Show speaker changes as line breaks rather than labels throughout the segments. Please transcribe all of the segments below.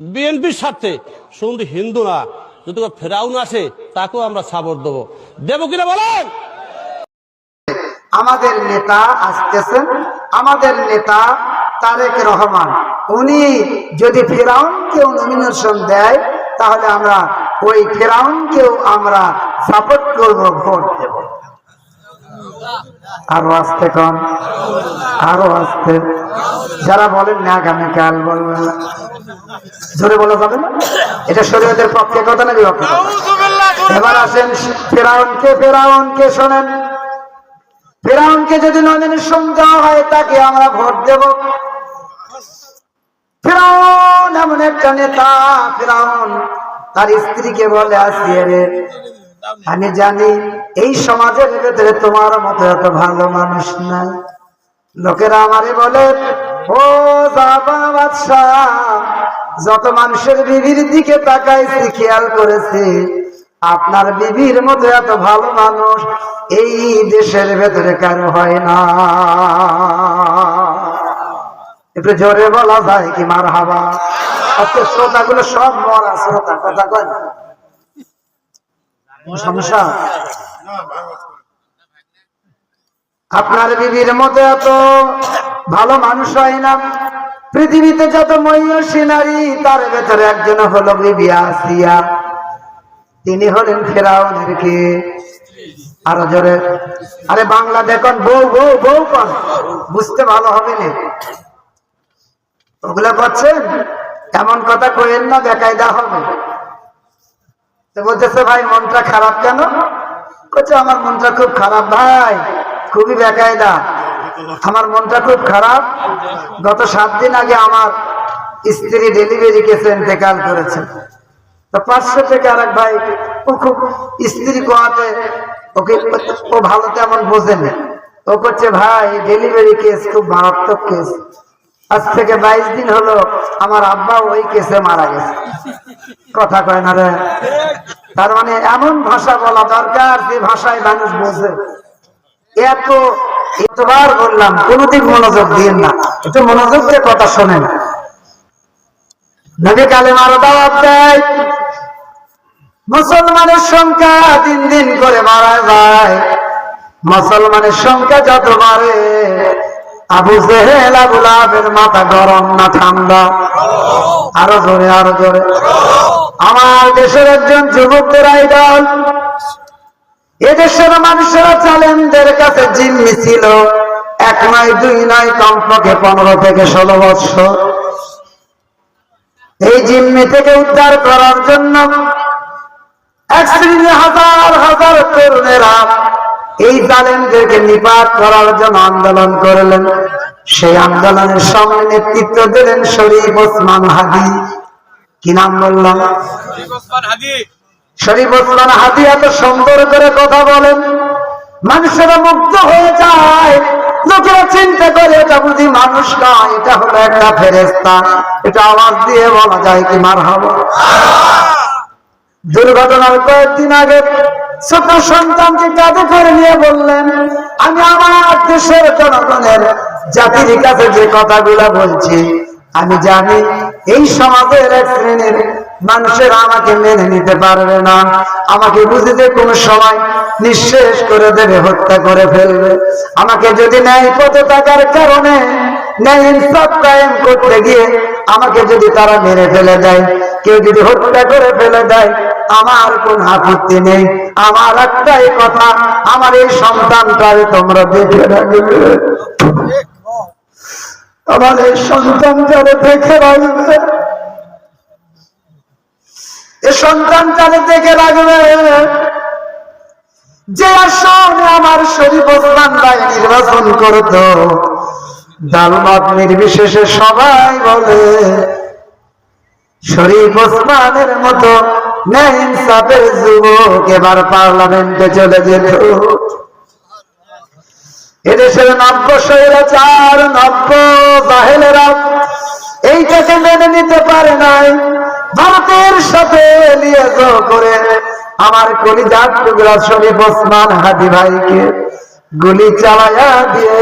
বিএনপির স্বার্থে শুধু হিন্দু না, যদি ফেরাউন আসে তাকেও আমরা সাপোর্ট দেবো। দেবো কিনা বলেন?
আমাদের নেতা আসতেছেন, আমাদের নেতা তারেক রহমান, উনি যদি ফেরাউনকেও নমিনেশন দেয় তাহলে আমরা ওই ফেরাউনকেও আমরা সাপোর্ট করব, ভোট দেব। আরো আসতে কন, আরো আসতে। যারা বলেন না আগামীকাল বলবেন, জোরে বলা যাবে না? এটা শরীয়তের পক্ষে কথা না বিপক্ষে? এবার আসেন ফেরাউনকে শোনেন। ফেরাউনকে যদি নমিনেশন দেওয়া হয় তাকে আমরা ভোট দেব। ফেরাউন এমন একটা নেতা, ফেরাউন তার স্ত্রীকে বলে, আসিয়ে রে, আমি জানি এই সমাজের ভেতরে তোমার মতো এত ভালো মানুষ নাই। লোকেরা আমারে বলে, ও বাদশাহ, যত মানুষের বিবির দিকে তাকাইছি খেয়াল করেছি আপনার বিবির মতো এত ভালো মানুষ এই দেশের ভেতরে কারো হয় না। একটু জোরে বলা যায় কি মারহাবা? আজকে শ্রোতাগুলো সব মরা শ্রোতা, কথা কয় না, সমস্যা? আপনার বিবির মতো এত ভালো মানুষ হয় না। পৃথিবীতে যত মহিষী নারী তার ভেতরে একজন হলো বিবি আসিয়া, তিনি হলেন ফেরাউনের কে? আরো জোরে, আরে বাংলা দেখুন, বউ বউ বউ কন, বুঝতে ভালো হবে না। ওগুলো করছেন, এমন কথা কইেন না, বেকায়দা হবে। বলতেছে, ভাই মনটা খারাপ কেন? বলছে, আমার মনটা খুব খারাপ ভাই, খুবই বেকায়দা, আমার মনটা খুব খারাপ। গত 7 দিন আগে আমার স্ত্রী ডেলিভারি কেসে ইন্তেকাল করেছে। তো 500 থেকে আরেক ভাই, ও খুব স্ত্রী কোয়াতে, ওকে ও ভালো তেমন বোঝেন, ও করছে, ভাই ডেলিভারি কেস খুব মারাত্মক কেস, আজ থেকে 22 দিন হলো আমার আব্বা ওই কেসে মারা গেছে। কথা কয় না রে? তার মানে এমন ভাষা বলা দরকার যে ভাষায় মানুষ বোঝে। এতবার বললাম, কোনদিন মনোযোগ দিন না, একটু মনোযোগ দিয়ে কথা শোনেন। নবী কালেমার দাওয়াত দেয়, মুসলমানের সংখ্যা দিন দিন করে মারা যায়। মুসলমানের সংখ্যা যত বাড়ে, আবু জেহেল আবু লাহাবের মাথা গরম না ঠান্ডা? আরো জোরে, আরো জোরে। আমার দেশের একজন যুবকদের আইডল, এদেশের মানুষেরা চ্যালেঞ্জের কাছে জিম্মি ছিল, 1 নয় 2 নয়, কমপক্ষে 15 থেকে 16 বছর। এই জিম্মি থেকে উদ্ধার করার জন্য এক শ্রেণীর হাজার হাজার তরুণেরা এই জালেমদেরকে নিপাত করার জন্য আন্দোলন করলেন। সেই আন্দোলনের সময় নেতৃত্ব দিলেন শরীফ ওসমান হাদি। কি নাম বললাম? শরীফ ওসমান হাদি। এত সুন্দর করে কথা বলেন, মানুষেরা মুগ্ধ হয়ে যায়। লোকেরা চিন্তা করে, এটা বুঝি মানুষ নয়, এটা হলো একটা ফেরেশতা। এটা আওয়াজ দিয়ে বলা যায় কি মারহাবা? দুর্ঘটনার কয়েকদিন আগে ছোট সন্তানকে কাঁধে করে নিয়ে বললেন, আমি আমার দেশের জনগণের জাতির কাছে যে কথাগুলো বলছি, আমি জানি এই সমাজের এক শ্রেণীর মানুষের আমাকে মেনে নিতে পারবে না, আমাকে বুঝে যে কোনো সময় নিঃশেষ করে দেবে, হত্যা করে ফেলবে। আমাকে যদি ন্যায় পথে থাকার কারণে ন্যায় ইনসাফ কায়েম করতে গিয়ে আমাকে যদি তারা মেরে ফেলে দেয়, কেউ যদি হত্যা করে ফেলে দেয়, আমার কোন আপত্তি নেই। আমার একটাই কথা, আমার এই সন্তানটারে তোমরা দেখে রাখবে, আমার এই সন্তানটারে দেখে রাখবে, এই সন্তানটারে দেখে রাখবে। যে আসনে আমার শরীফ ওসমান ভাই নির্বাচন করত, দলমত নির্বিশেষে সবাই বলে শরীফ ওসমানের মতো ন্যায় ইনসাফের যুবক এবার পার্লামেন্টে চলে যেত। এদেশের 90 স্বৈরাচার, 90 জাহেলেরা এইটাকে মেনে নিতে পারে নাই। ভারতের সাথে লিয়াজো করে আমার কলিজার টুকরা শরীফ ওসমান হাদি ভাইকে গুলি চালায়া দিয়ে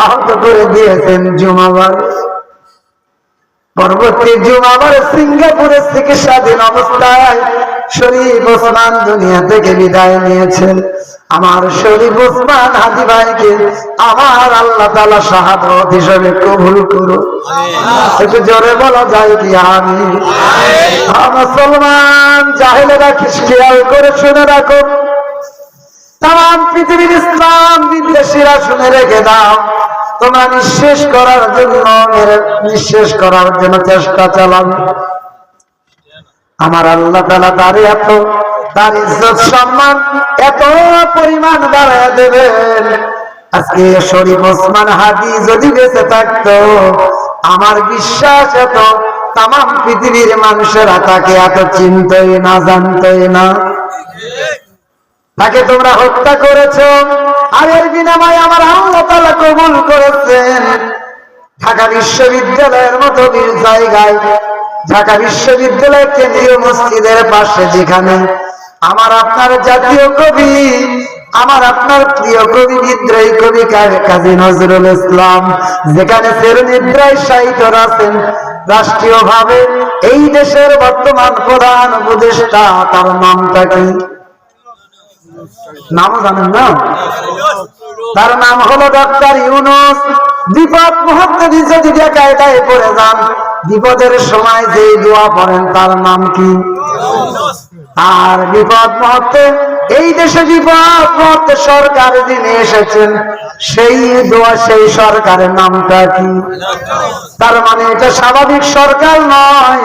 আহত করে দিয়েছেন জুমাবার। পরবর্তী জুমাবার সিঙ্গাপুরে চিকিৎসাধীন অবস্থায় শরীফ ওসমান দুনিয়া থেকে বিদায় নিয়েছেন। আমার শরীফ ওসমান হাদি ভাইকে আমার আল্লাহ তাআলা শাহাদাত হিসেবে কবুল করো। একটু জোরে বলা যায় কি আমিন? মুসলমান জাহেলেরা খেয়াল করে শুনে রাখো, তাম পৃথিবীর ইসলাম বিদ্বেষীরা শুনে রেখে দাও, তোমরা নিঃশেষ করার জন্য চেষ্টা চালাবে। আমার আল্লাহ তাআলা তার ইজ্জত সম্মান এত পরিমাণ বাড়ায় দেবেন। আজকে শরীফ ওসমান হাদি যদি বেঁচে থাকতো, আমার বিশ্বাস এত তাম পৃথিবীর মানুষেরা তাকে এত চিনতই না, জানতই না। তাকে তোমরা হত্যা করেছো, আর এর বিনিময়ে আমার আল্লাহ তাআলা কবুল করেছেন। ঢাকা বিশ্ববিদ্যালয়ের মতো জায়গায়, ঢাকা বিশ্ববিদ্যালয়ের কেন্দ্রীয় মসজিদের পাশে, যেখানে আমার আপনার জাতীয় কবি, আমার আপনার প্রিয় কবি, বিদ্রোহী কবি কাজী নজরুল ইসলাম, যেখানে চিরনিদ্রায় শায়িত আছেন, রাষ্ট্রীয় ভাবে এই দেশের বর্তমান প্রধান উপদেষ্টা, তার নামটা কি? নাম জানেন না? তার নাম হলো ডক্টর ইউনূস। বিপদ মুহূর্তে যদি একাই পড়ে যান, বিপদের সময় যে দোয়া পড়েন তার নাম কি? আর বিপদ মুহূর্তে, এই দেশে বিপদ মুহূর্তে সরকার যিনি এসেছেন, সেই দোয়া, সেই সরকারের নামটা কি? তার মানে এটা স্বাভাবিক সরকার নয়।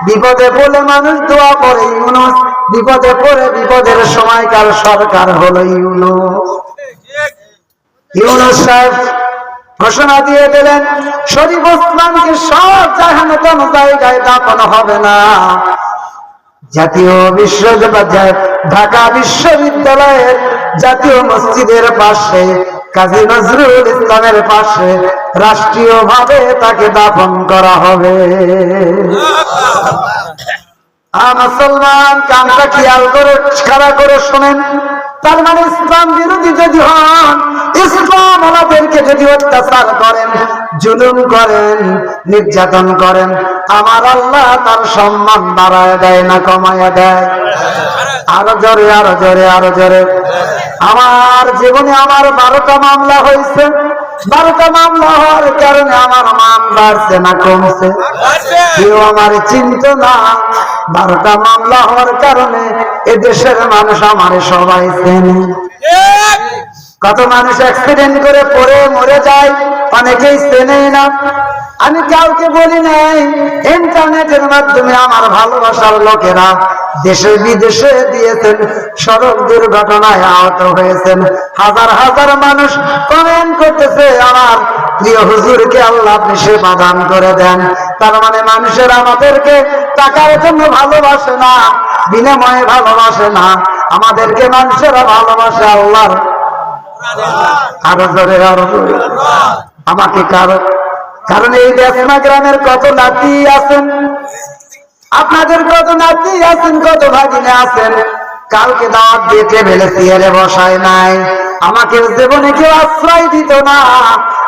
বিপদে পড়লে মানুষ দোয়া পড়ে ইউনূস, বিপদে পড়ে বিপদের সময়কার সরকার হলো ইউনূস। ইউনূস সাহেব ঘোষণা দিয়ে দিলেন, শরীফ ওসমানকে সব জায়গায় দাফন হবে না। জাতীয় বিশ্ববিদ্যালয়, ঢাকা বিশ্ববিদ্যালয়ের জাতীয় মসজিদের পাশে, কাজী নজরুল ইসলামের পাশে রাষ্ট্রীয়ভাবে তাকে দাফন করা হবে। মুসলমান কানটা খেয়াল করে খাড়া করে শোনেন। তার মানে ইসলাম বিরোধী যদি হন, ইসলাম আমাদেরকে যদি অত্যাচার করেন, জুলুম করেন, নির্যাতন করেন, আমার আল্লাহ তার সম্মান বাড়ায় দেয় না কমায় দেয়? আরো জোরে, আরো জোরে, আরো জোরে। আমার জীবনে আমার 12টা মামলা হয়েছে। 12টা মামলা হওয়ার কারণে আমার মান বাড়ছে না কমছে? কেউ আমার চিন্তা না। 12টা মামলা হওয়ার কারণে এদেশের মানুষ আমার সবাই চেনে। কত মানুষ অ্যাক্সিডেন্ট করে পড়ে মরে যায়, অনেকেই চেনে না। আমি কাউকে বলি নাই, ইন্টারনেটের মাধ্যমে আমার ভালোবাসার লোকেরা দেশে বিদেশে দিয়েছেন, সড়ক দুর্ঘটনায় আহত হয়েছেন। হাজার হাজার মানুষ কমেন্ট করতেছে, আমার প্রিয় হুজুরকে আল্লাহ আপনি সেবা দান করে দেন। তার মানে মানুষের আমাদেরকে টাকার জন্য ভালোবাসে না, বিনিময়ে ভালোবাসে না, আমাদেরকে মানুষেরা ভালোবাসে আল্লাহর। আরো জোরে, আরো জোরে। আমাকে কারণ এই দেশনা গ্রামের কত নাতি আছেন, আপনাদের কত নাতি আছেন, কত ভাগিনে আছেন, কালকে দাওয়াত দিয়ে টেবিলে চেয়ারে বসায় নাই। আমাকে জীবনে কেউ আশ্রয় দিত না।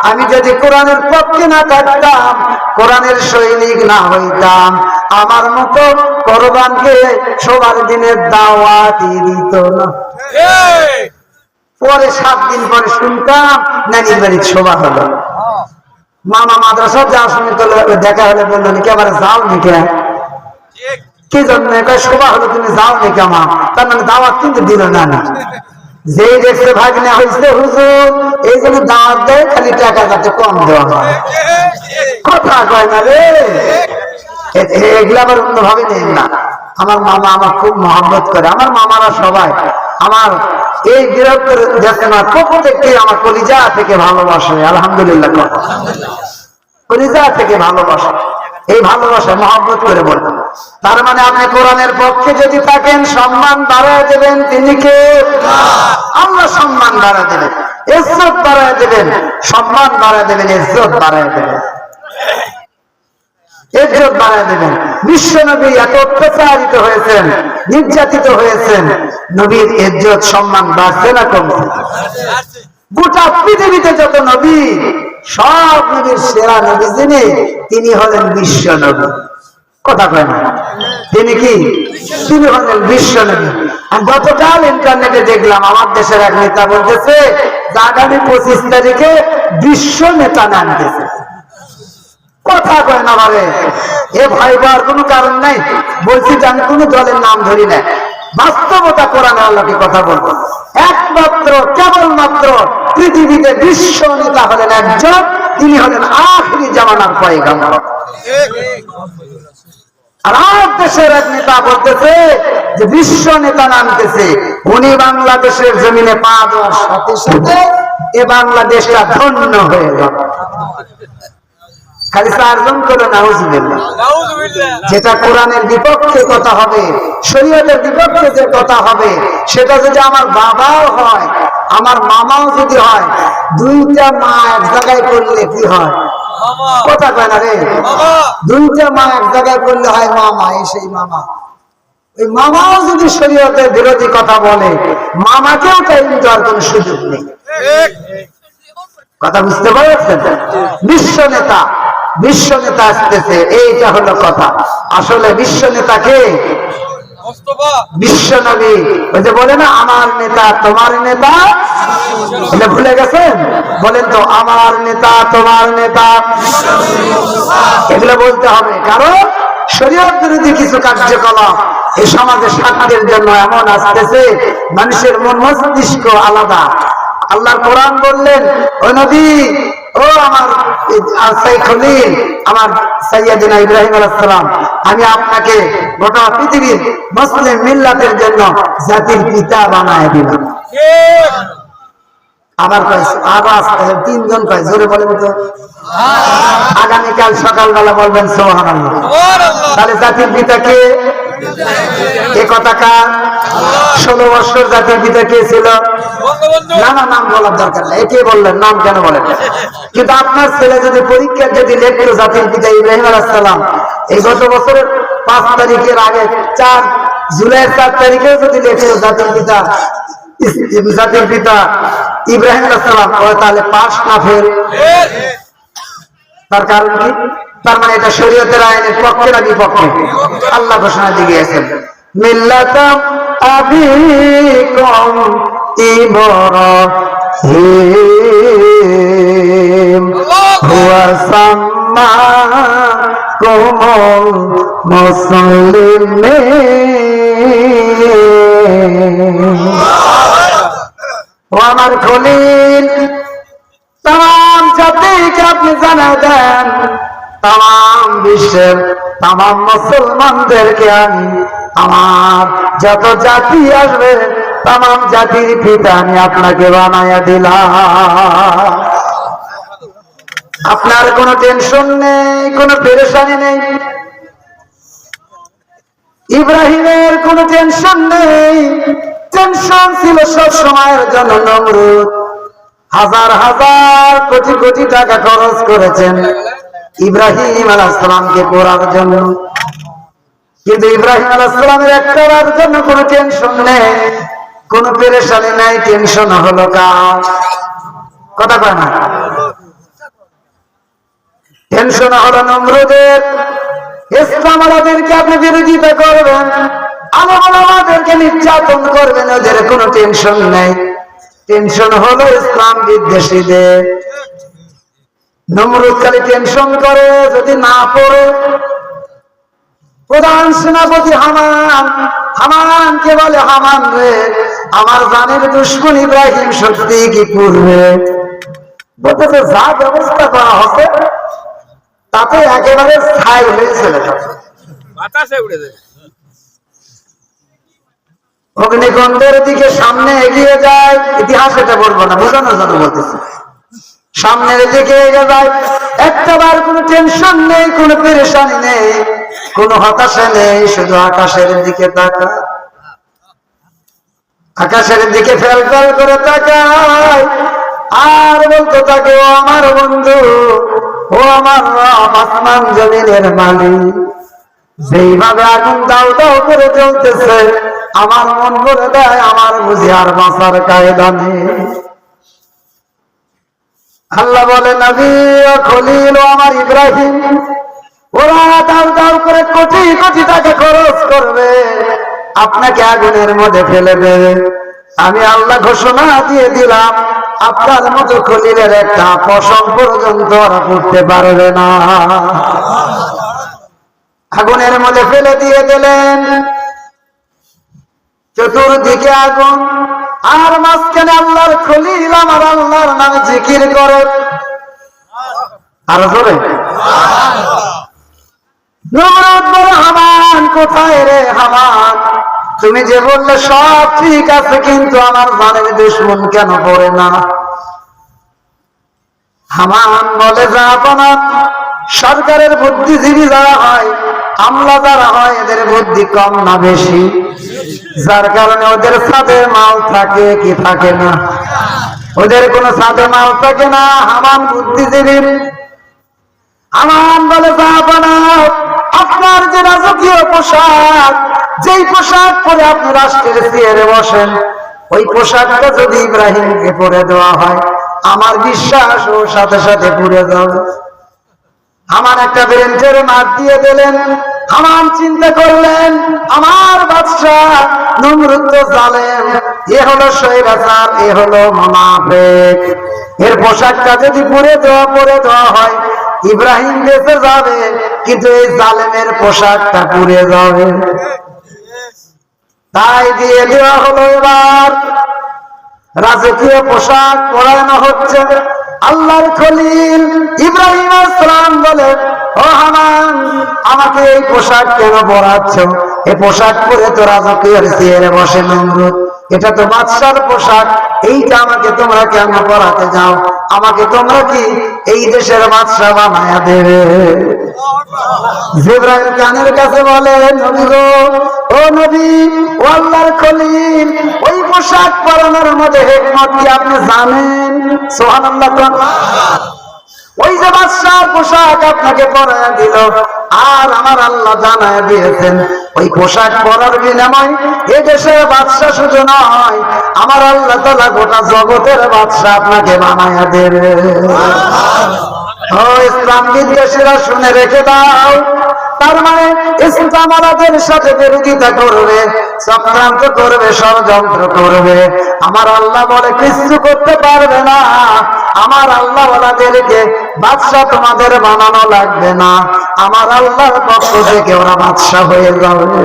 আমি যদি কোরআনের পক্ষে না থাকতাম, কোরআনের সৈনিক না হইতাম, আমার মতো কোরবানকে সবার দিনের দাওয়াতই দিত না। পরে 7 দিন পরে শুনতাম নানির বাড়ির শোভা হলো। মামা মাদ্রাসা যাওয়ার সময় তো দেখা হলে বললো নাকি আবার যাও নাকি? কি জন্য? শোভা হলো, তুমি যাও নাকি? মা তার মানে দাওয়াত কিন্তু দিল না। যেই দেখছে ভাগনা হয়েছে হুজুর, এই জন্য দাওয়াত দেয়, খালি টাকা যাতে কম দেওয়া হয়। কথা কয় না রে, এগুলো আবার অন্যভাবে নেন না। আমার মামা আমার খুব মহব্বত করে, আমার মামারা সবাই আমার এই বৃহত্তর দেখে না, প্রত্যেককে আমার কলিজা থেকে ভালোবাসে। আলহামদুলিল্লাহ, কলিজা থেকে ভালোবাসে। এই ভালোবাসা মহব্বত করে বলবেন। তার মানে আপনি কোরআনের পক্ষে যদি থাকেন, সম্মান বাড়ায় দেবেন। তিনি কে? আল্লাহ সম্মান বাড়ায় দেবেন, ইজ্জত বাড়ায় দেবেন, সম্মান বাড়ায় দেবেন, ইজ্জত বাড়ায় দেবেন, ইজ্জত বাড়ায় দেবেন। বিশ্ব নবী এত অত্যাচারিত হয়েছেন, নির্যাতিত হয়েছেন, নবীর ইজ্জত সম্মান বাড়ছে না কমছে? গোটা পৃথিবীতে যত নবী সব নবীর সেরা নবী যিনি, তিনি হলেন বিশ্ব নবী। কথা কয় না? তিনি কি? তিনি হলেন বিশ্ব নবী। আমি গতকাল ইন্টারনেটে দেখলাম আমার দেশের এক নেতা বলতেছে যে আগামী 25 তারিখে বিশ্ব নেতা নামতেছে। কথা কয় না বলে, এ ভয় পাওয়ার কোনো কারণ নাই। বলছি যে আমি কোনো দলের নাম ধরি না, বাস্তবতা কোরআনে আল্লাহকে কথা বলবো। একমাত্র কেবলমাত্র পৃথিবীতে বিশ্ব নেতা হলেন একজন, তিনি হলেন আখিরি জামানার পয়গম্বর। আর আমার দেশের এক নেতা বলতেছে যে বিশ্ব নেতা নামতেছে, উনি বাংলাদেশের জমিনে পা দেওয়ার সাথে সাথে এ বাংলাদেশটা ধন্য হয়ে যাবে। খালি 4 জন করে নাউজুবিল্লাহ। যেটা কোরআনের বিপক্ষে কথা হবে, শরীয়তের বিপক্ষে যে কথা হবে, সেটা যদি আমার বাবাও হয়, আমার মামাও যদি হয়, দুইটা মা এক জায়গায় করলে কি হয়? কথা কয় না রে? দুইটা মা এক জায়গায় করলে হয় মামা। এই সেই মামা, ওই মামাও যদি শরীয়তের বিরোধী কথা বলে, মামাকেও টাইম দেওয়ার কোন সুযোগ নেই। কথা বুঝতে পারছেন? বিশ্ব নেতা, বিশ্ব নেতা আসতেছে, এইটা হলো কথা। আসলে বিশ্ব নেতা কে? বিশ্ব নবী। ওই যে বলে না আমার নেতা তোমার নেতা, এটা ভুলে গেছেন? বলেন তো, আমার নেতা তোমার নেতা। এগুলো বলতে হবে, কারণ শরীয়ত বিরোধী কিছু কার্যকলাপ এই সমাজে স্বার্থের জন্য এমন আসতেছে, মানুষের মন মস্তিষ্ক আলাদা। আল্লাহর কোরআন বললেন, ও নবী, ও আমার খলিল, আমার সাইয়্যিদনা ইব্রাহিম আলাইহিস সালাম, আমি আপনাকে গোটা পৃথিবীর মুসলিম মিল্লাতের জন্য জাতির পিতা বানায় দিলাম। আবার আবার 3 জন কয়, জোরে বলেন তো। আগামীকাল সকালবেলা বলবেন সুবহানাল্লাহ। তাহলে জাতির পিতা কে? এ কথা কার? 16 বছর জাতির পিতা কে ছিল? না না, নাম বলার দরকার নেই। একে বললেন, নাম কেন বলেন? কিন্তু আপনার ছেলে যদি পরীক্ষা যদি লিখলো জাতির পিতা ইব্রাহিম আলাইহিস সালাম, এই গত বছরের 5 তারিখের আগে 4 জুলাইয়ের 4 তারিখে যদি লিখলো জাতির পিতা ইব্রাহিম আলাইহিস সালাম, তাহলে পাস না ফেল? তার কারণ কি? তার মানে এটা শরীয়তের আইনের পক্ষে না বিপক্ষে? আল্লাহ ঘোষণা দিয়ে গেছেন, মিল্লাতাম আবিকুম ইব্রাহিম হুয়া সাম্মাকুমুল মুসলিমিন। ও আমার খলিল, তাম জাতিকে আপনি জানা দেন, তাম বিশ্বের তাম মুসলমানদেরকে আমি আমার যত জাতি আসবে তাম জাতির পিতা আমি আপনাকে বানাইয়া দিলাম। আপনার কোনো টেনশন নেই, কোনো পেরেশানি নেই। ইব্রাহিমের কোনো টেনশন নেই, টেনশন ছিল সব সময়ের জন্য নমরুদ। হাজার হাজার কোটি কোটি টাকা খরচ করেছেন ইব্রাহিম আলাইহিস সালামকে পোড়ার জন্য, কিন্তু ইব্রাহিম আলাইহিস সালামের একটার জন্য কোনো টেনশন নেই, কোনো পেরেশানি নাই। টেনশন হলো কার? কথা কয় না? টেনশন হলো নমরুদের। ইসলাম আমাদেরকে আপনি বিরোধিতা করবেন, আমাদেরকে নির্যাতন করবেন, ওদের কোনো টেনশন নেই। টেনশন হলো ইসলাম বিদ্বেষীদের। নমরুদ খালি টেনশন করে যদি না পড়ে। প্রধান সেনাপতি হামান, হামানকে বলে, হামান রে, আমার জানের দুশমন ইব্রাহিম সত্যি কি করবে? বলতেছে যা ব্যবস্থা করা হবে তাতে একেবারে ছাই হয়ে চলে যাবে, বাতাসে উড়ে যাবে। অগ্নিকুণ্ডের দিকে সামনে এগিয়ে যায়, ইতিহাস এটা বলবো না, বোঝানোর জন্য বলতেছি। সামনের দিকে এগিয়ে যায়, একটাবার কোনো টেনশন নেই, কোনো পেরেশানি নেই, কোনো হতাশা নেই, শুধু আকাশের দিকে তাকায়, আকাশের দিকে ফেল ফেল করে তাকায় আর বলতে থাকে, ও আমার বন্ধু, ও আমার রব, আসমান জমিনের মালিক, যেইভাবে আগুন দাও দাও করে জ্বলতেছে, আমার মন বলে দেয় আমার বুঝি আর বাঁচার কায়দা নেই। আল্লাহ বলে নবী ও খলিল ও আমার ইব্রাহিম, ওরা দাও দাও করে কোটি কোটি টাকা খরচ করবে, আপনাকে আগুনের মধ্যে ফেলে দেবে। আমি আল্লাহ ঘোষণা দিয়ে দিলাম, আপনার মতো খলিলের একটা পশম পর্যন্ত ওরা করতে পারবে না। আগুনের মধ্যে ফেলে দিয়ে দিলেন, চতুর্দিকে আগুন, আর মাঝখানে আল্লাহর খলিল আমার আল্লাহর নামে জিকির করে। আর জোরে নমরুদ বলে, হামান কোথায় রে হামান, তুমি যে বললে সব ঠিক আছে, কিন্তু আমার জানের দুশমন কেন পড়ে না? হামান বলে, জাহাপনা, সরকারের বুদ্ধিজীবী যারা হয়, আমলা যারা হয়, এদের বুদ্ধি কম না বেশি? যার কারণে ওদের সাথে মাল থাকে কি থাকে না? ওদের কোনো সাথে মাল থাকে না। হামান বুদ্ধিজীবী। হামান বলে, জাহাপনা, আপনার যে রাজকীয় পোশাক, যেই পোশাক পরে আপনি রাষ্ট্রের চেয়ারে বসেন, ওই পোশাকটা যদি ইব্রাহিমকে পরে দেওয়া হয়, আমার বিশ্বাস ও সাথে সাথে পুড়ে যাবে। আমার একটা বেরেন্টের মাঠ দিয়ে দিলেন। হামান চিন্তা করলেন, আমার বাদশাহ নমরুদ তো জালেম, এ হলো স্বৈরাচার, এ হলো মুনাফিক, এর পোশাকটা যদি পরে দেওয়া হয়, ইব্রাহিম বেঁচে যাবে, কিন্তু এই জালেমের পোশাকটা পুড়ে যাবে। তাই দিয়ে দেওয়া হলো। এবার রাজকীয় পোশাক পরানো হচ্ছে। আল্লাহর খলিল ইব্রাহিম আলাইহিস সালাম বলে, ও হামান, আমাকে এই পোশাক কেন পরাচ্ছ? এই পোশাক পরে তো রাজকীয় চেয়ারে বসে নমরুদ, এটা তো বাদশার পোশাক, এইটা আমাকে তোমরা কেন পরাতে যাও? আমাকে তোমরা কি এই দেশের বাদশা বানায়া দেবে? জিবরাইল কানের কাছে বলে, নবী গো, ও নবী, ও আল্লাহর খলিল, ওই পোশাক পরানোর মধ্যে হিকমত কি আপনি জানেন? সুবহানাল্লাহ। ওই যে বাদশার পোশাক আপনাকে পরায়া দিল, আর আমার আল্লাহ জানায় দিয়েছেন, ওই পোশাক পরার বিনিময় এ দেশের বাদশা শুধু নয়, আমার আল্লাহ তাআলা গোটা জগতের বাদশা আপনাকে বানায়া দেবে। ও ইসলাম বিদ্বেষীরা, শুনে রেখে দাও, তার মানে ইসলাম আমাদের সাথে বিরোধিতা করবে, চক্রান্ত করবে, ষড়যন্ত্র করবে। আমার আল্লাহ বলে কিছু করতে পারবে না। আমার আল্লাহ ওনাদেরকে বাদশা তোমাদের বানানো লাগবে না, আমার আল্লাহর পক্ষ থেকে ওরা বাদশা হয়ে যাবে।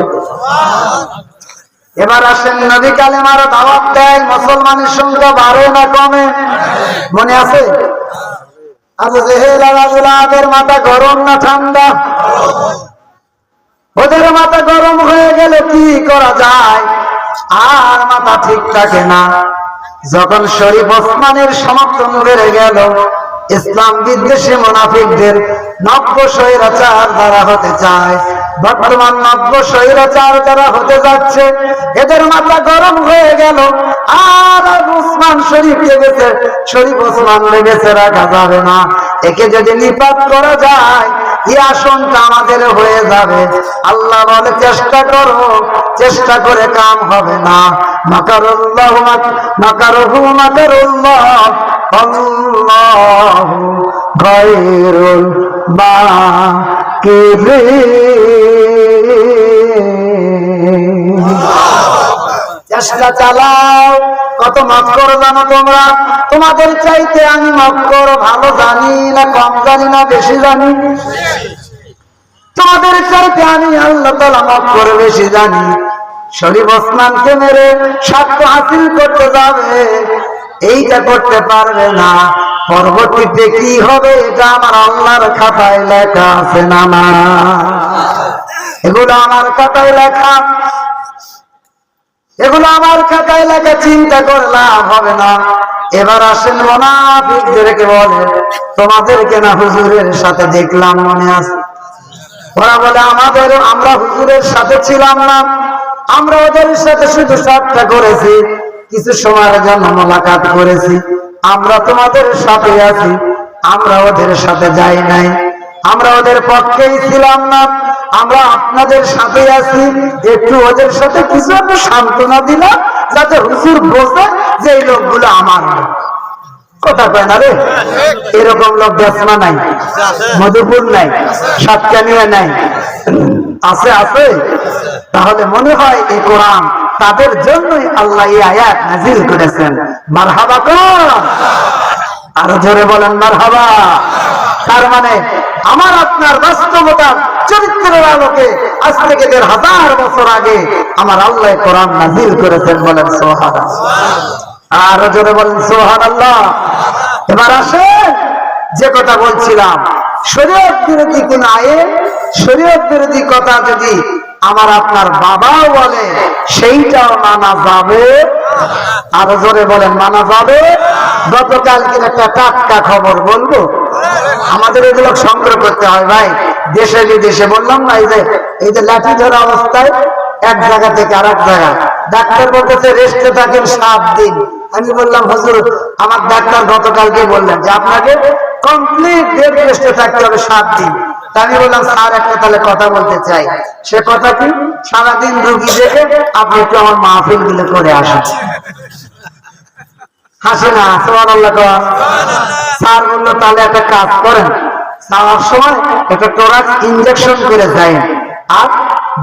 এবার আসেন, নবী কালেমার দাওয়াত দেয়, মুসলমানের সংখ্যা বাড়ে না কমে? মনে আছে? আবু জেহেল আর আবু লাহাবের মাথা গরম না ঠান্ডা? ওদের মাথা গরম হয়ে গেলে কি করা যায়? আর মাথা ঠিক থাকে না। যখন শরীফ ওসমানের সমর্থন বেড়ে গেল, ইসলাম বিদ্বেষী মুনাফিকদের নব্য স্বৈরাচার যারা হতে চায়, বর্তমান নব্য স্বৈরাচার যারা হতে যাচ্ছে, এদের মাথা গরম হয়ে গেল। আর ওসমান শরীফকে বেঁচে, শরীফ ওসমান বেঁচে রাখা যাবে না। একে যদি নিপাত করা যায়, এই আসনটা আমাদের হয়ে যাবে। আল্লাহ বলে, চেষ্টা করো, চেষ্টা করে কাম হবে না। মাকারুল্লাহ মাকারুহু মাকারুল্লাহ আল্লাহু খায়রুল মাকিরিন। চেষ্টা চালাও। কত মাফ করো জানো তোমরা? তোমাদের চাইতে আমি মাফ করো ভালো জানি না কম জানি না বেশি জানি? তোমাদের চাইতে আমি আল্লাহ তাআলা মাফ করে বেশি জানি। শরীফ ওসমানকে মেরে সাক্ষ্য হাসিল করতে যাবে, এইটা করতে পারবে না। পরবর্তীতে কি হবে এটা আমার আল্লাহর খাতায় লেখা আছে না? না, এগুলো আমার খাতায় লেখা, এগুলো আমার খাতায় লেখা, চিন্তা করলাম হবে না। এবার আসেন, মুনাফিকদেরকে বলে, তোমাদেরকে না হুজুরের সাথে দেখলাম, মনে আছে? ওরা বলে, আমরা হুজুরের সাথে ছিলাম না, আমরা ওদের সাথে শুধু সাক্ষাৎ করেছি, কিছু সময়ের জন্য মোলাকাত করেছি, আমরা তোমাদের সাথে আছি, আমরা ওদের সাথে যাই নাই, আমরা ওদের পক্ষেই ছিলাম না, আমরা আপনাদের সাথে আছি। একটু ওদের সাথে কিছু একটা সান্ত্বনা দিলাম, যাতে হুজুর বোঝে যে এই লোকগুলো আমার। কথা কয় না রে, এরকম লোক বেসনা নাই, মধুপুর নাই, সাতকানিয়া নাই, আছে আছে। তাহলে মনে হয় এই কোরআন তাদের জন্যই আল্লাহ এই আয়াত নাজিল করেছেন। মারহাবা কোন, আরো জোরে বলেন মারহাবা। তার মানে আমার আপনার বাস্তবতা চরিত্রের আলোকে আজ থেকে ১,৫০০ বছর আগে আমার আল্লাহ কোরআন নাজিল করেছেন। বলেন সুবহানাল্লাহ, আরো জোরে বলেন সুবহানাল্লাহ। এবার আসেন, যে কথা বলছিলাম, শরীয়ত বিরোধী কোন আইন, শরীয়ত বিরোধী কথা যদি আমার আপনার বাবাও বলে সেইটাও মানা যাবে। আরো জোরে বলেন মানা যাবে। গতকালকের একটা টাটকা খবর বলবো, আমাদের এগুলো সংগ্রহ করতে হয় ভাই, দেশে বিদেশে। বললাম না এই যে লাঠি ধরা অবস্থায় এক জায়গা থেকে আরেক জায়গা, ডাক্তার বলতেছে রেস্টে থাকেন 7 দিন। আমি বললাম হুজুর, আমার ডাক্তার গতকালকে বললেন যে আপনাকে কমপ্লিট বেড রেস্টে থাকতে হবে 7 দিন। আমি বললাম স্যার একটা তাহলে কথা বলতে চাই। সে কথা কি, সারাদিন রোগী দেখে আপনি একটু আমার মাহফিল গুলো করে আসেন। হাসে না, সুবহানাল্লাহ। স্যার বললো তাহলে একটা কাজ করেন, যাওয়ার সময় একটা টোরাক্স ইনজেকশন করে যায় আর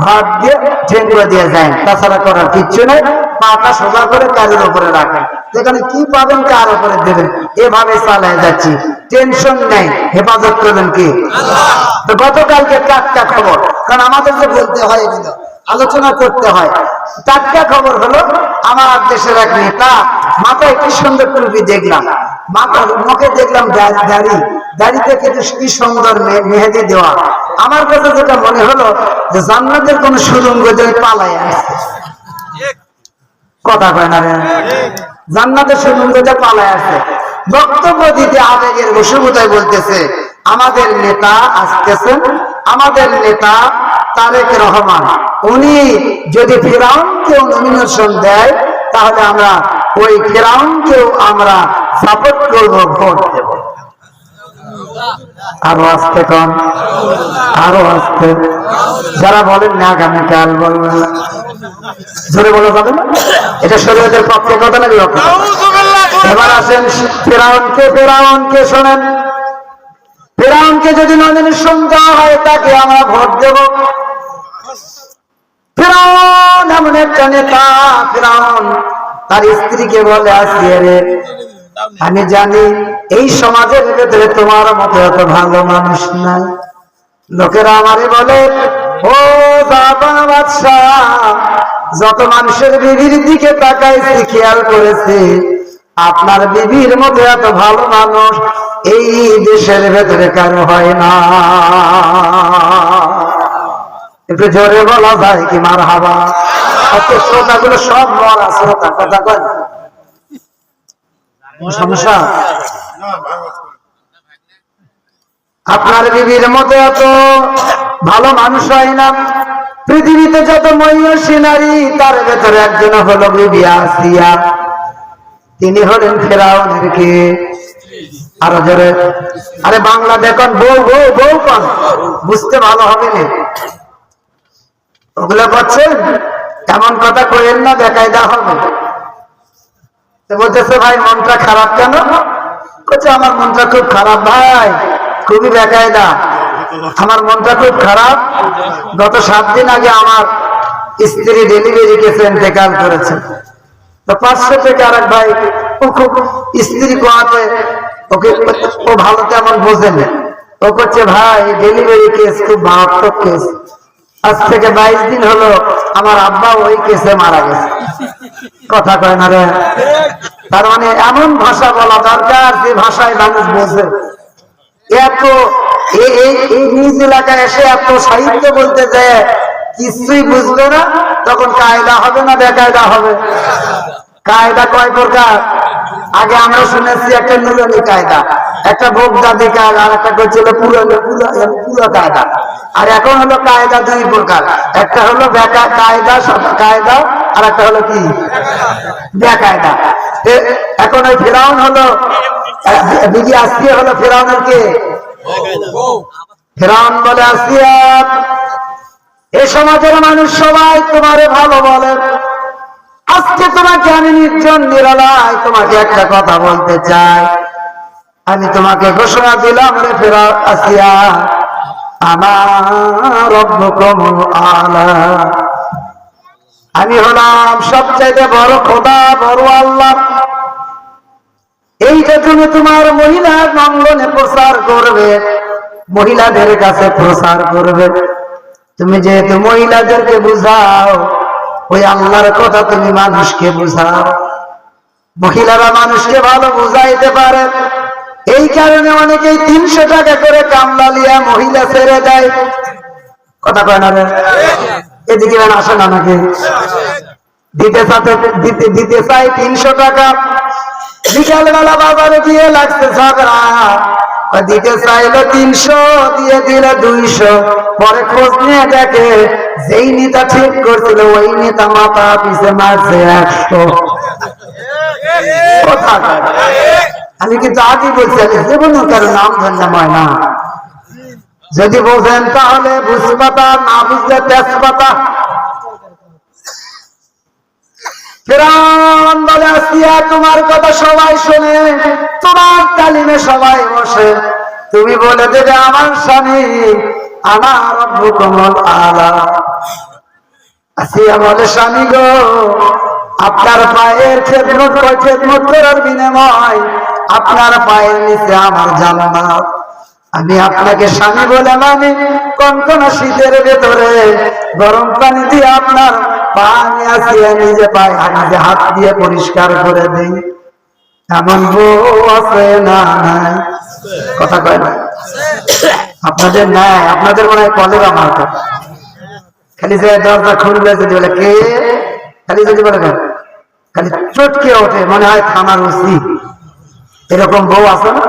ভাত দিয়ে ঠেঙ্গুলো দিয়ে যায়, তাছাড়া করার কিচ্ছু নেই। পাটা সোজা করে কাজের উপরে রাখেন, যেখানে কি পাবেন কার উপরে দেবেন, এভাবে চালায় যাচ্ছি, টেনশন নেই। হেফাজত করবেন কি আল্লাহ। তো গতকালকে টাটকা খবর, কারণ আমাদের যে বলতে হয় এগুলো আলোচনা করতে হয়। টাটকা খবর হলো, আমার দেশের এক নেতা মাথায় কি সুন্দর টুপি দেখলাম, মাথার মুখে দেখলাম দাড়িতে কি সুন্দর মেহেদি দেওয়া। আমার কাছে যেটা মনে হলো যে জান্নাতের কোন সুরঙ্গ দিয়ে পালাই আসছে। কথা কয় না রে, জান্নাতের সুরঙ্গটা পালাই আসছে। বক্তব্য দিতে আবেগের বশীভূতায় বলতেছে আমাদের নেতা আসতেছেন, আমাদের নেতা তারেক রহমান, উনি যদি ফিরাউনকেও নমিনেশন দেয় তাহলে আমরা ওই ফিরাউনকেও আমরা সাপোর্ট করব, ভোট দেব। আরো আসতে কন, আরো আসতে। যারা বলেন না আগামীকাল বলবেন, জোরে বলা যাবে না, এটা শরীয়তের পক্ষে কথা নাকি? এবার আসেন ফিরাউনকে শোনেন। ফিরাউনকে যদি নমিনেশন দেওয়া হয় তাকে আমরা ভোট দেব। ফিরাউন এমন একটা নেতা, ফিরাউন তার স্ত্রীকে বলে আসিয়ে রে, আমি জানি এই সমাজের ভেতরে তোমার মতো এত ভালো মানুষ নাই। লোকেরা আমারে বলে ও বাদশাহ, যত মানুষের বিবির দিকে তাকাইছি খেয়াল করেছি আপনার বিবির মতো এত ভালো মানুষ এই দেশের ভেতরে কারো হয় না। একটু জোরে বলা যায় কি মারহাবা? শ্রোতাগুলো সব মরা শ্রোতা, কথা কয় সমস্যা। আপনার বিবির মতো এত ভালো মানুষ হয় না। পৃথিবীতে যত মহিষী নারী তার ভেতরে একজন হলো বিবি আসিয়া, তিনি হলেন ফেরাউনের কে? আরো জোরে, আরে বাংলা দেখুন, বউ বউ বউ কন, বুঝতে ভালো হবে না। ওগুলো করছেন, এমন কথা কইেন না, বেকায়দা হবে। বলতেছে ভাই মনটা খারাপ কেন? বলছে আমার মনটা খুব খারাপ ভাই, খুবই বেকায়দা, আমার মনটা খুব খারাপ। গত 7 দিন আগে আমার স্ত্রী ডেলিভারি কেসে ইন্তেকাল করেছে। তো 500 থেকে আরেক ভাই, ও খুব স্ত্রী কোয়াতে, ওকে ও ভালো তেমন বোঝে না, ও করছে ভাই ডেলিভারি কেস খুব মারাত্মক কেস, আজ থেকে 22 দিন হলো আমার আব্বা ওই কেসে মারা গেছে। কথা কয় না রে? তার মানে এমন ভাষা বলা দরকার যে ভাষায় মানুষ বোঝে। এত এই নিজ এলাকায় এসে এত সাহিত্য বলতে যায়, কিছুই বুঝবে না, তখন কায়দা হবে না বেকায়দা হবে? কায়দা কয় প্রকার? আগে আমরা শুনেছি একটা নুরানি কায়দা, একটা বোগদাদি কায়দা, আর একটা করছিল পুরো কায়দা। আর এখন হলো কায়দা 2 প্রকার, একটা হলো কায়দা আর একটা হলো কি বেকায়দা। এখন ওই ফেরাউন হলো বিবি আসিয়া হলো ফেরাউনের কে? ফেরাউন বলে আসিয়া, এ সমাজের মানুষ সবাই তোমারে ভালো বলে, আজকে তোমাকে আমি নির্জন নিরালায় তোমাকে একটা কথা বলতে চাই। আমি তোমাকে ঘোষণা দিলাম রে ফেরাউন আসিয়া, আমার রব্বুকুমুল আলা, আমি হলাম সবচাইতে বড় খোদা, বড় আল্লাহ। এইটা তুমি তোমার মহিলা অঙ্গনে প্রচার করবে, মহিলাদের কাছে প্রচার করবে। তুমি যেহেতু মহিলাদেরকে বুঝাও, ওই আল্লাহর কথা তুমি মানুষকে বুঝাও। মহিলারা মানুষকে ভালো বুঝাইতে পারে, এই কারণে অনেকেই 300 টাকা করে কামলা লিয়া মহিলা ছেড়ে দেয়। কথা কয় না রে? এদিকে আসে না নাকি? দিতে চাই 300 টাকা, বিকালবেলা বাজারে গিয়ে লাগছে ঝগড়া, দিতে চাইলো 300, দিয়ে দিল 200। পরে খোঁজ নিয়ে দেখে যেই নেতা ঠিক করছিল ওই নেতা মাথা পিছে মারছে 100। আমি কিন্তু আগে বলছি, আমি জীবনে কারো নাম ধরলাম হয় না। যদি বোঝেন তাহলে বুঝপাতা, না বুঝলে তেজপাতা। ফিরআউন বলে, আসিয়া তোমার কথা সবাই শোনে, তোমার তালিমে সবাই বসে, তুমি বলে দেবে আমার স্বামী আমার রব্বুকুমুল আলা। আসিয়া বলে, স্বামী গো, আপনার পায়ের খেদমত করার বিনিময় আপনার পায়ের নিচে আমার জান্নাত। আমি আপনাকে স্বামী বলে মানি, কনকনা শীতের ভেতরে গরম পানি দিয়ে আপনার পা আমি আসিয়া নিজে পায়ে নিজে হাত দিয়ে পরিষ্কার করে দিই। এমন বউ আছে না? নাই? কথা কয় না? আপনাদের নাই? আপনাদের মনে হয় কলেরা মার্কা। খালি যে দরজা খুলবে যদি বলে কে, খালি যদি বলে খালি চটকে ওঠে, মনে হয় থানার ওসি। এরকম বউ আছে না?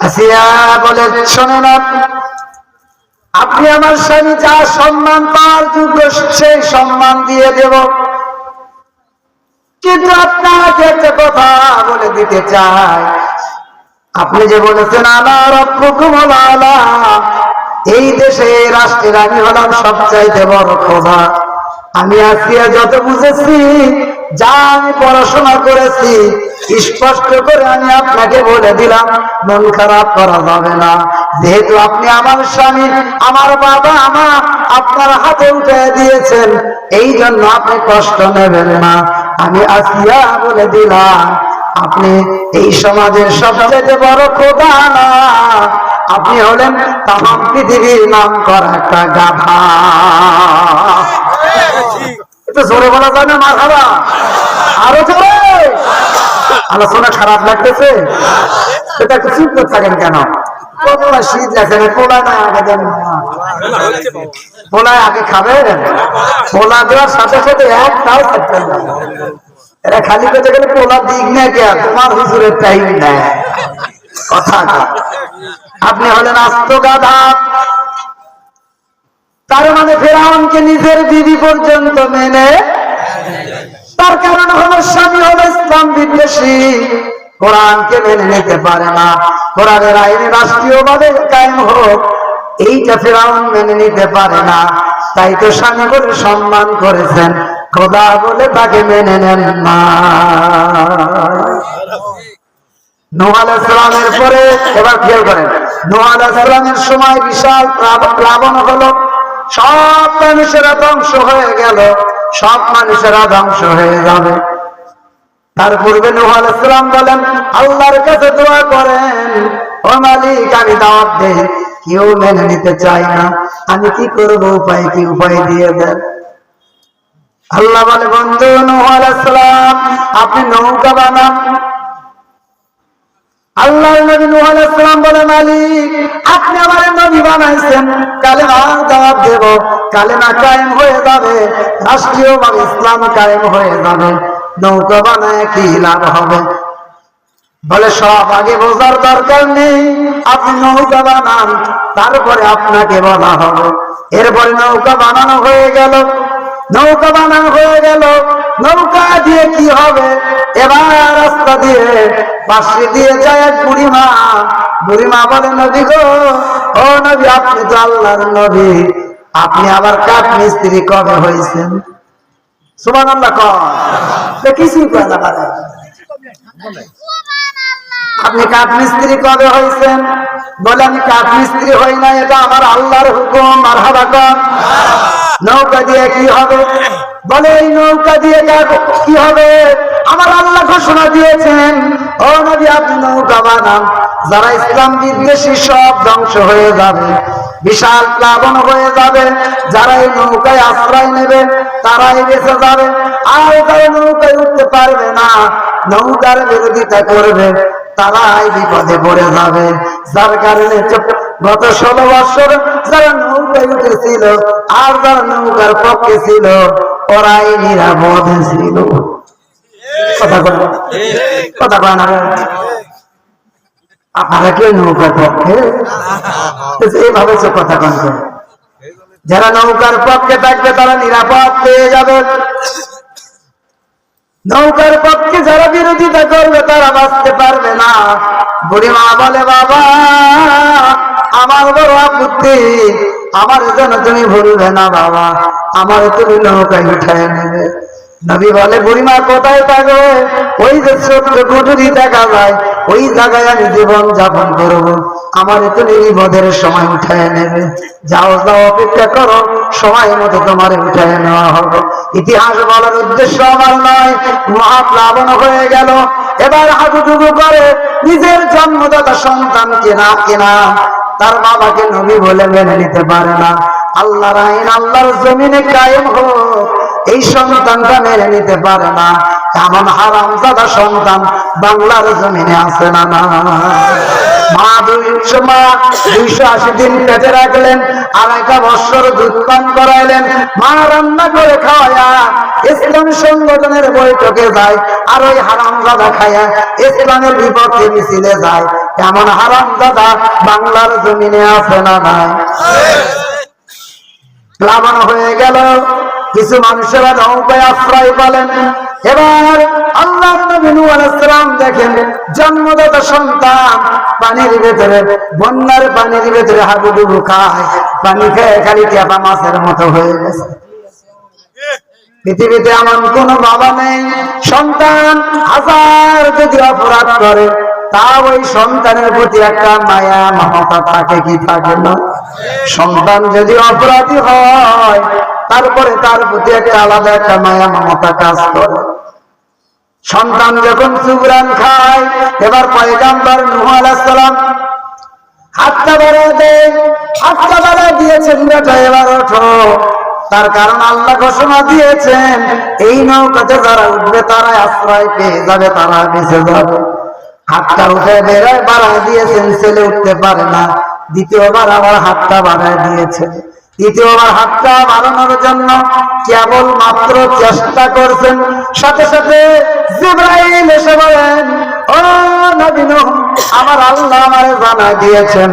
আসিয়া বলে, শোনেন, আপনি আমার স্বামী যা সম্মান পাওয়ার যোগ্য সেই সম্মান দিয়ে দেব, কিন্তু আপনাকে একটা কথা বলে দিতে চাই। আপনি যে বলেছেন আলা রব্বুকুমুল আলা, এই দেশে রাষ্ট্রের আমি হলাম সবচাইতে বড় খোদা। আমি আসিয়া যত বুঝেছি, যা আমি পড়াশোনা করেছি, স্পষ্ট করে আমি আপনাকে বলে দিলাম, মন খারাপ করা যাবে না। যেহেতু আপনি আমার স্বামী, আমার বাবা মা আপনার হাতে উঠে দিয়েছেন, এই জন্য আপনি কষ্ট নেবেন না। আমি আসিয়া বলে দিলাম, আপনি এই সমাজের সবচেয়ে বড় খোদা না, আপনি হলেন তামাম পৃথিবীর নাম করা একটা গাধা। এটা জোরে বলা যায় না? মারহাবা, আরো জোরে। আলোচনা খারাপ লাগতেছে, এটা একটু চুপ করে থাকেন কেন? শীত লাগছে না, পোলা না আগে দেন, পোলায় আগে খাবেন। পোলা দেওয়ার সাথে সাথে একটাও থাকতেন না। এরা খালি পেতে গেলে পোলা দিক না কে, তোমার হুজুরের টাইম নেয়। কথা আপনি হলেন আস্ত গাধা। তার মানে ফেরাউনকে নিজের বিবি পর্যন্ত মেনে, তার কারণ হলো স্বামী হলো ইসলাম বিদ্বেষী, কোরআনকে মেনে নিতে পারে না। কোরআনের আইনে রাষ্ট্রীয়ভাবে কায়েম হোক, এইটা ফেরাউন মেনে নিতে পারে না। তাই তো স্বামী বলে সম্মান করেছেন, খোদা বলে তাকে মেনে নেন না। নূহ আলাইহিস সালামের পরে এবার খেয়াল করেন, নূহ আলাইহিস সালামের সময় বিশাল প্লাবন হলো, সব মানুষেরা ধ্বংস হয়ে গেল, সব মানুষেরা ধ্বংস হয়ে যাবে। তার পূর্বে নূহ আলাইহিস সালাম বলেন, আল্লাহর কাছে দোয়া করেন, ও মালিক আমি দাওয়াত দেই, কেউ মেনে নিতে চায় না, আমি কি করবো, উপায় কি, উপায় দিয়ে দেন। আল্লাহ বলে, বন্ধু নূহ আলাইহিস সালাম আপনি নৌকা বানান। আল্লাহর নবী নূহ আলাইহিস সালাম বলে, মালিক আপনি আমারে নবী বানাইছেন, কালেমার দাওয়াত দেব, কালেমা কায়েম হয়ে যাবে, রাষ্ট্রীয়ভাবে ইসলাম কায়েম হয়ে যাবে, নৌকা বানায় কি লাভ হবে? বলে, সব আগে বোঝার দরকার নেই, আপনি নৌকা বানান, তারপরে আপনাকে বলা হবে। এরপরে নৌকা বানানো হয়ে গেল, নৌকা বানানো হয়ে গেল, নৌকা দিয়ে কি হবে? এবার রাস্তা দিয়ে পাশে দিয়ে যায় এক বুড়িমা। বুড়িমা বলে, নবী গো, ও নবী আপনি তো আল্লাহর নবী, আপনি আবার কাঠ মিস্ত্রি কবে হয়েছেন? সুবহানাল্লাহ কয়, কিছুই কয় না, আপনি কাঠ মিস্ত্রি কবে হয়েছেন? বলে আমি কাঠ মিস্ত্রি হই না, এটা আমার আল্লাহর হুকুম। মারহাবা কর। নৌকা দিয়ে কি হবে? বলে এই নৌকা দিয়ে কি হবে? আমার আল্লাহ ঘোষণা দিয়েছেন, ও নবী আপনি নৌকা বানান, যারা ইসলাম বিদ্বেষী সব ধ্বংস হয়ে যাবে, বিশাল প্লাবন হয়ে যাবে। যারা এই নৌকায় আশ্রয় নেবে তারাই বেঁচে যাবে, আর যারা নৌকায় উঠতে পারবে না, নৌকার বিরোধিতা করবে, তারাই বিপদে পড়ে যাবে। যার কারণে গত 16 বছর যারা নৌকায় উঠেছিল আর যারা নৌকার পক্ষে ছিল ওরাই নিরাপদে ছিল। কথা কয় না? আপনারা কি নৌকার পক্ষে? এইভাবে কথা কন। যারা নৌকার পক্ষে থাকবে তারা নিরাপদ পেয়ে যাবে, নৌকার পক্ষে যারা বিরোধিতা করবে তারা বাঁচতে পারবে না। বুড়িমা বলে বাবা আমার বড় আপত্তি, আমার জন্য তুমি ভুলবে না বাবা, আমার তুমি নৌকায় উঠায় নেবে। নবী বলে বুড়িমা কোথায় থাকবে? ওই যে ছোট্ট কুঠুরি দেখা যায় ওই জায়গায় আমি জীবন যাপন করবো, আমার তুমি বিপদের সময় উঠায় নেবে। যাও যাও অপেক্ষা করো, সময় মতো তোমার উঠায় নেওয়া হবে। ইতিহাস বলার উদ্দেশ্য আমার নয়। মহাপ্লাবন হয়ে গেল, এবার হাঁটুটুকু করে নিজের জন্মদাতা সন্তান কেনা তার বাবাকে নবী বলে মেনে নিতে পারে না। আল্লাহর আইন আল্লাহর জমিনে কায়েম হোক, এই সন্তানটা মেনে নিতে পারে না। এমন হারামজাদা সন্তান বাংলার জমিনে আছে না? না। মা 280 দিন পেটে রাখলেন, 2.5 বছর দুধ পান করাইলেন, মা রান্না করে খাওয়ায়া ইসলামী সংগঠনের বৈঠকে যায়, আর ওই হারামজাদা খায়া ইসলামের বিপক্ষে মিছিলে যায়। এমন হারামজাদা বাংলার জমিনে আছে না? নাই। প্লাবন হয়ে গেল, কিছু মানুষেরা নৌকায় আশ্রয় পেলেন। এবার আল্লাহর নবী নূহ আলাইহিস সালাম দেখেন জন্মদাতা সন্তান পানির ভেতরে, বন্যার পানির ভেতরে হাবুডুবু খায়, পানি খেয়ে খালি টেপা মাছের মতো হয়ে গেছে। পৃথিবীতে এমন কোন বাবা নেই, সন্তান হাজার যদি অপরাধ করে তা ওই সন্তানের প্রতি একটা মায়া মমতা থাকে কি থাকে না? সন্তান যদি অপরাধী হয় তারপরে তার প্রতি একটা আলাদা একটা মায়া মমতা কাজ করে। সন্তান যখন চুবরান খায়, এবার পয়গম্বর নূহ আলাইহিস সালাম হাতটা বাড়া দিয়েছেন, বেটা এবার ওঠো। তার কারণ আল্লাহ ঘোষণা দিয়েছেন এই নৌকাতে যারা উঠবে তারা আশ্রয় পেয়ে যাবে, তারা বেঁচে যাবে। হাতটা উঠে বেড়ায় বাড়ায় দিয়েছেন, ছেলে উঠতে পারে না। দ্বিতীয়বার আবার হাতটা বাড়ায় দিয়েছেন। দ্বিতীয়বার হাতটা বাড়ানোর জন্য কেবল মাত্র চেষ্টা করছেন, সাথে সাথে জিবরাইল এসে বলেন, ও নবী নূহ, আমার আল্লাহ আমারে জানায় দিয়েছেন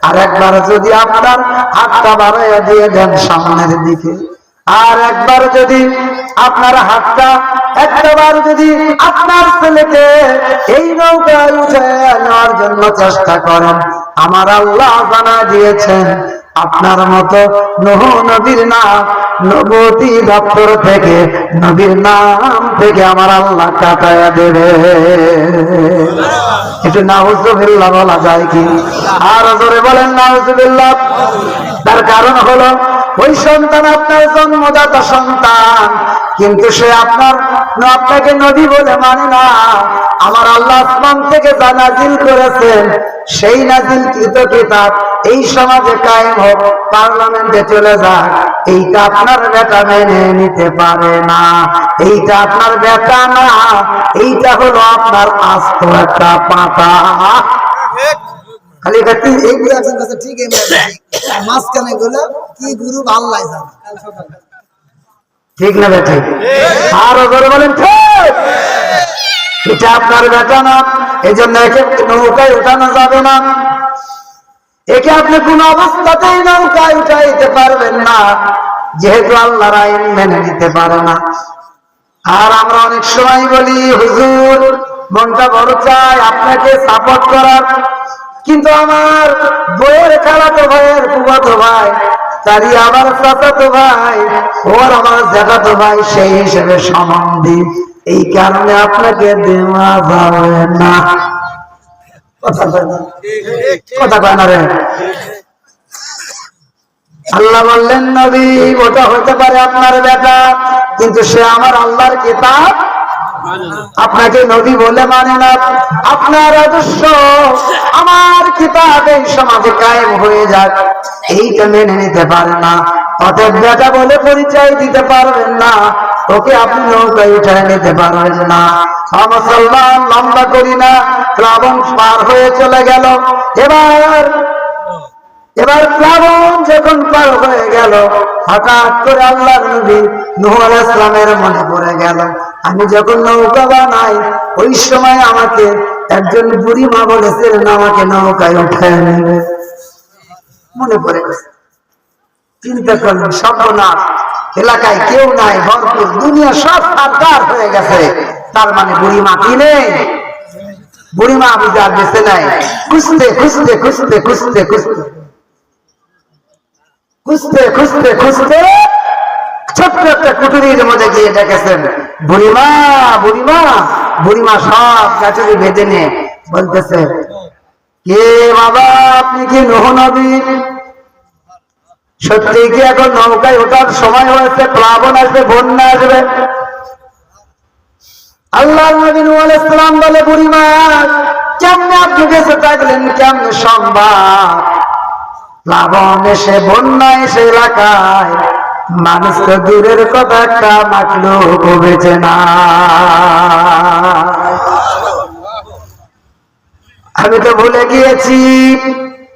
আর একবার যদি আপনার হাতটা বাড়াইয়া দিয়ে দেন সামনের দিকে, আর একবার যদি আপনার হাতটা একবার যদি আপনার ছেলেকে এই নৌকায় উঠে নেওয়ার জন্য চেষ্টা করেন, আমার আল্লাহ জানা দিয়েছেন আপনার মতো নূহ নবীর নাম নবুয়তি দপ্তর থেকে, নবীর নাম থেকে আমার আল্লাহ কাটায়া দেবে। একটু নাউজুবিল্লাহ বলা যায় কি? আর জোরে বলেন নাউজুবিল্লাহ। তার কারণ হলো ওই সন্তান আপনার জন্মদাতা সন্তান, কিন্তু সে আপনাকে নবী বলে মানে না। আমার আল্লাহ আসমান থেকে যা নাজিল করেছেন সেই নাজিলকৃত কিতাব এই সমাজে কায়েম হোক, পার্লামেন্টে চলে যাক, এইটা আপনার বেটা মেনে নিতে পারে না। এইটা আপনার বেটা না, এইটা হলো আপনার আস্ত একটা পাতা। খালি এইগুলো একজন কাছে ঠিক, মাঝখানে গুলো কি গুরু আল্লাহ জানে, ঠিক না বেটা? আরো করে বলেন ঠিক। এটা আপনার বেটা না, এই জন্য একে নৌকায় উঠানো যাবে না। একে আপনি কোন অবস্থাতেই নৌকায় উঠাইতে পারবেন না, যেহেতু আল্লাহর আইন মেনে নিতে পারে না। আর আমরা অনেক সময় বলি হুজুর মনটা বড় চাই আপনাকে সাপোর্ট করার, কিন্তু আমার বইয়ের খালাতো ভাইয়ের ফুফাতো ভাই, তারই আমার চাচাতো ভাই, ওর আমার জ্যাঠাতো ভাই, সেই হিসেবে সম্বন্ধী এই কারণে আপনাকে দেওয়া যাবে না। কথা কয় না রে। আল্লাহ বললেন নবী ওটা হতে পারে আপনার বেটা, কিন্তু সে আমার আল্লাহর কিতাব আপনাকে নবী বলে মানে না। আপনার আদর্শ আমার কিতাব এই সমাজে কায়েম হয়ে যাক, এইটা মেনে নিতে পারে না। অতএব বেটা বলে পরিচয় দিতে পারবেন না, ওকে আপনি নৌকায় উঠায় নিতে পারবেন না। মুসলমান লম্বা করি না, প্লাবন পার হয়ে চলে গেল। এবার প্লাবন যখন পার হয়ে গেল, হঠাৎ করে আল্লাহর নবী নূহ আলাইহিস সালামের মনে পড়ে গেল, আমি যখন নৌকা বানাই ওই সময় আমাকে একজন বুড়ি মা বলেছিলেন আমাকে নৌকায় উঠায় নেবে। মনে পড়ে গেছে। চিন্তা করলেন সর্বনাশ, এলাকায় কেউ নাই, ভরপুর দুনিয়া সব সরকার হয়ে গেছে, তার মানে বুড়ি মা কি নেই? বুড়ি মা বুঝার বেঁচে নাই। খুঁজতে খুঁজতে খুঁজতে খুঁজতে খুঁজতে খুঁজতে খুঁজতে খুঁজতে ছোট্ট একটা কুটুরির মধ্যে গিয়ে ডেকেছেন, বুড়িমা বুড়িমা। বুড়িমা সব গাছুরি বেঁধে নিয়ে বলতেছে, কে বাবা, আপনি কি নূহ নবী? সত্যি কি এখন নৌকায় ওঠার সময় হয়েছে? প্লাবন আসবে, বন্যা আসবে। আল্লাহর নবী নূহ আলাইহিস সালাম বলে, বুড়িমা কেমনে আপনি বেঁচে থাকলেন, কেমনে সম্ভব? প্লাবন এসে বন্যা এসে এলাকায় মানুষ তো দূরের কথা, একটা মাখলুক বেঁচে না। আমি তো ভুলে গিয়েছি,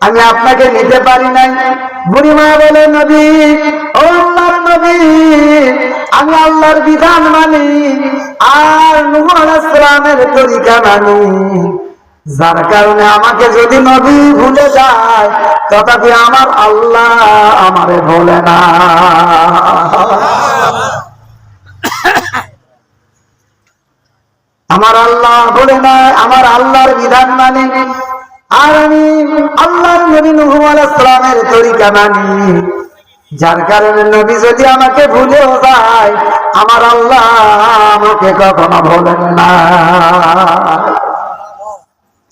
আমি আপনাকে নিতে পারি নাই। বুড়িমা বলে, নবী, ও আল্লাহর নবী, আমি আল্লাহর বিধান মানি আর নূহ আলাইহিস সালামের তরিকা মানি, যার কারণে আমাকে যদি নবী ভুলে যায় তথাপি আমার আল্লাহ আমারে ভোলে না। আমার আল্লাহ বলে না, আমার আল্লাহর বিধান মানি আর আমি আল্লাহর নবী নূহ আলাইহিস সালামের তরিকা মানি, যার কারণে নবী যদি আমাকে ভুলেও যায় আমার আল্লাহ আমাকে কখনো ভোলেন না।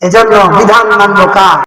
এজন্য বিধান মানবো কার?